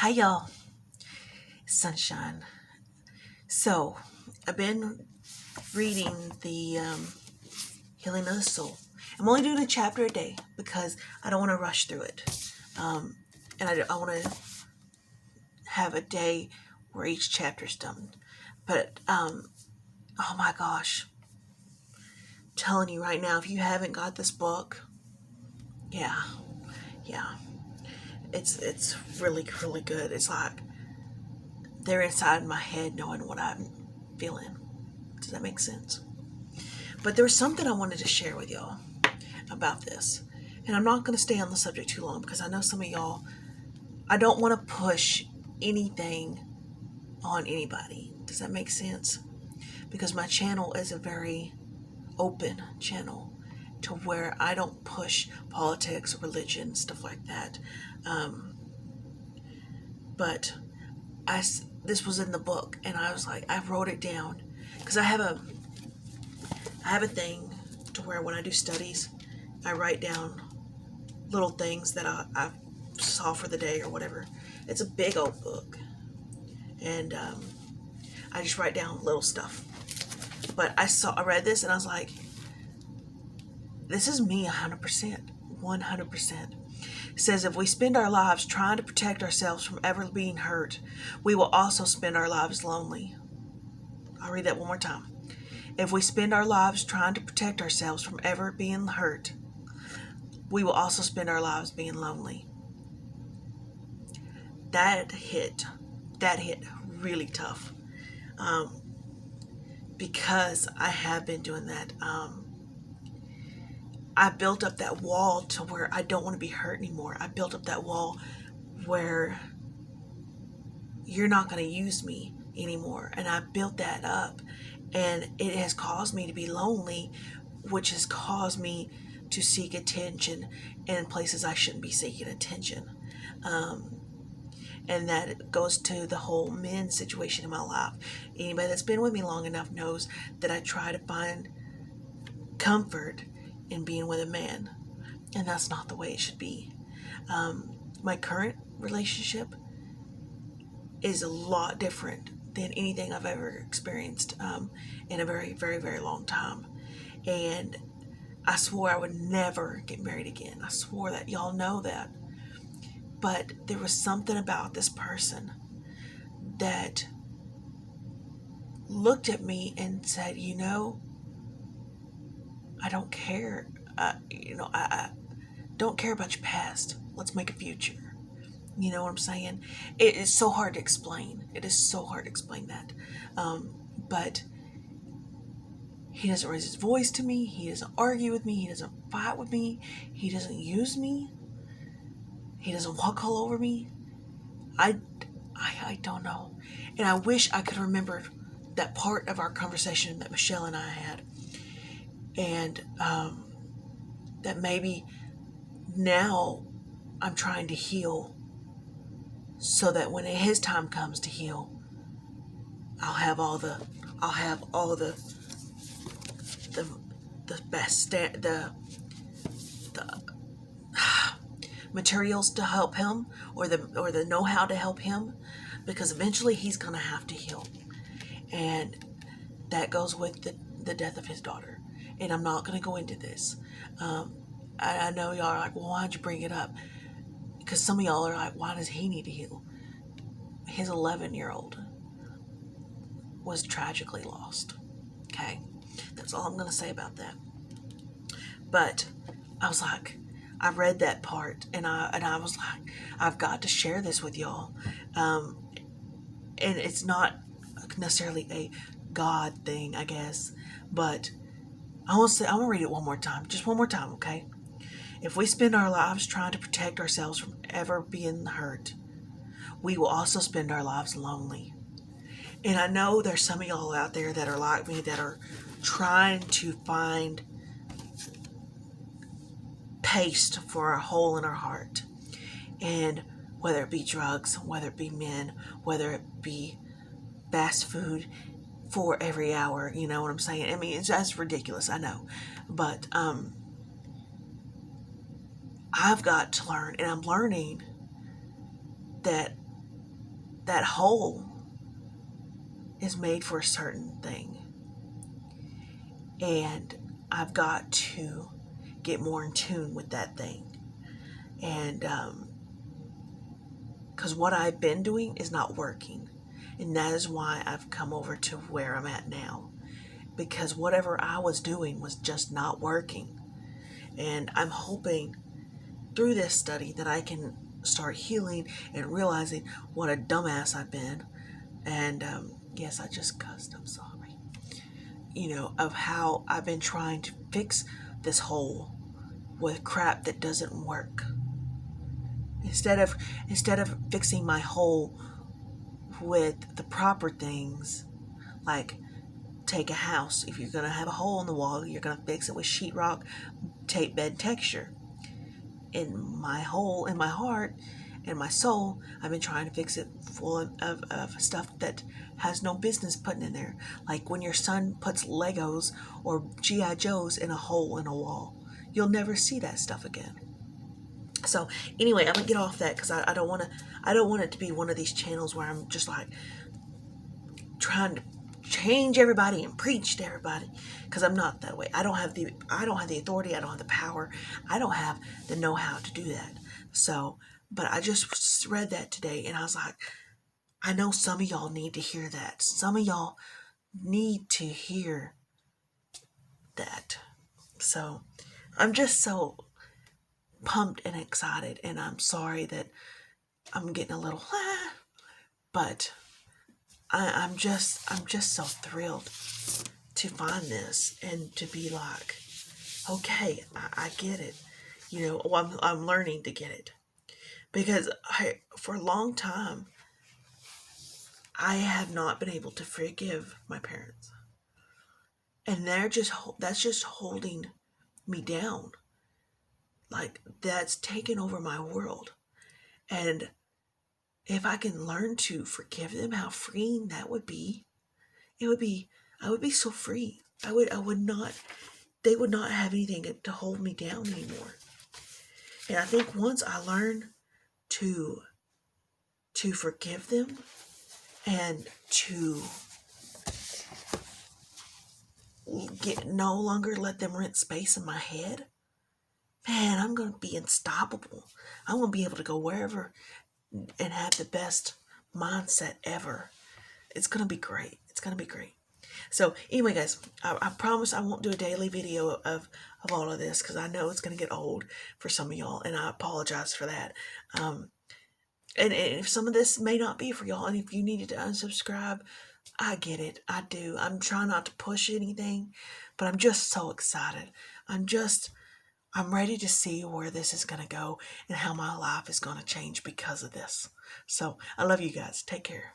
Hi, y'all. Sunshine. So, I've been reading the Healing of the Soul. I'm only doing a chapter a day because I don't want to rush through it. And I want to have a day where each chapter's done. But, oh my gosh. I'm telling you right now, if you haven't got this book, yeah. It's really, really good. It's like they're inside my head knowing what I'm feeling. Does that make sense? But there was something I wanted to share with y'all about this. And I'm not going to stay on the subject too long because I know some of y'all, I don't want to push anything on anybody. Does that make sense? Because my channel is a very open channel to where I don't push politics, religion, stuff like that. But this was in the book, and I was like, I wrote it down because I have a thing to where when I do studies, I write down little things that I saw for the day or whatever. It's a big old book, and I just write down little stuff. But I read this, and I was like, this is me 100%. 100%. It says, if we spend our lives trying to protect ourselves from ever being hurt, we will also spend our lives lonely. I'll read that one more time. If we spend our lives trying to protect ourselves from ever being hurt, we will also spend our lives being lonely. That hit really tough. Because I have been doing that. I built up that wall to where I don't want to be hurt anymore. I built up that wall where you're not going to use me anymore. And I built that up. And it has caused me to be lonely, which has caused me to seek attention in places I shouldn't be seeking attention. And that goes to the whole men situation in my life. Anybody that's been with me long enough knows that I try to find comfort in being with a man. And that's not the way it should be. My current relationship is a lot different than anything I've ever experienced in a very, very, very long time. And I swore I would never get married again. I swore that. Y'all know that. But there was something about this person that looked at me and said, I don't care. I don't care about your past. Let's make a future. You know what I'm saying? It is so hard to explain. It is so hard to explain that. But he doesn't raise his voice to me. He doesn't argue with me. He doesn't fight with me. He doesn't use me. He doesn't walk all over me. I don't know. And I wish I could remember that part of our conversation that Michelle and I had. And that maybe now I'm trying to heal so that when his time comes to heal, I'll have all the best the materials to help him, or the know-how to help him, because eventually he's gonna have to heal. And that goes with the death of his daughter. And I'm not gonna go into this. I know y'all are like, well, why'd you bring it up? Because some of y'all are like, why does he need to heal? His 11-year-old was tragically lost. Okay? That's all I'm going to say about that. But I was like, I read that part, and I was like, I've got to share this with y'all. And it's not necessarily a God thing, I guess, but I'm going to read it one more time. Just one more time, okay? If we spend our lives trying to protect ourselves from ever being hurt, we will also spend our lives lonely. And I know there's some of y'all out there that are like me, that are trying to find paste for a hole in our heart. And whether it be drugs, whether it be men, whether it be fast food for every hour, you know what I'm saying? I mean, it's just ridiculous, I know. But I've got to learn, and I'm learning that that hole is made for a certain thing. And I've got to get more in tune with that thing. And because what I've been doing is not working. And that is why I've come over to where I'm at now. Because whatever I was doing was just not working. And I'm hoping through this study that I can start healing and realizing what a dumbass I've been. And yes, I just cussed. I'm sorry. Of how I've been trying to fix this hole with crap that doesn't work. Instead of fixing my hole with the proper things, like take a house. If you're gonna have a hole in the wall, you're gonna fix it with sheetrock, tape bed texture. In my hole in my heart and my soul, I've been trying to fix it full of stuff that has no business putting in there. Like when your son puts Legos or G.I. Joes in a hole in a wall. You'll never see that stuff again. So anyway, I'm gonna get off that because I don't want it to be one of these channels where I'm just like trying to change everybody and preach to everybody, because I'm not that way. I don't have the authority. I don't have the power. I don't have the know-how to do that. So, but I just read that today and I was like, I know some of y'all need to hear that. Some of y'all need to hear that. So I'm just so pumped and excited, and I'm sorry that I'm getting a little but I'm just so thrilled to find this and to be like, okay, I get it. I'm learning to get it, because for a long time I have not been able to forgive my parents, and that's just holding me down. Like, that's taken over my world. And if I can learn to forgive them, how freeing that would be. I would be so free. I would not, they would not have anything to hold me down anymore. And I think once I learn to forgive them and to no longer let them rent space in my head, man, I'm going to be unstoppable. I'm going to be able to go wherever and have the best mindset ever. It's going to be great. It's going to be great. So anyway, guys, I promise I won't do a daily video of all of this, because I know it's going to get old for some of y'all, and I apologize for that. And if some of this may not be for y'all, and if you needed to unsubscribe, I get it. I do. I'm trying not to push anything, but I'm just so excited. I'm ready to see where this is going to go and how my life is going to change because of this. So I love you guys. Take care.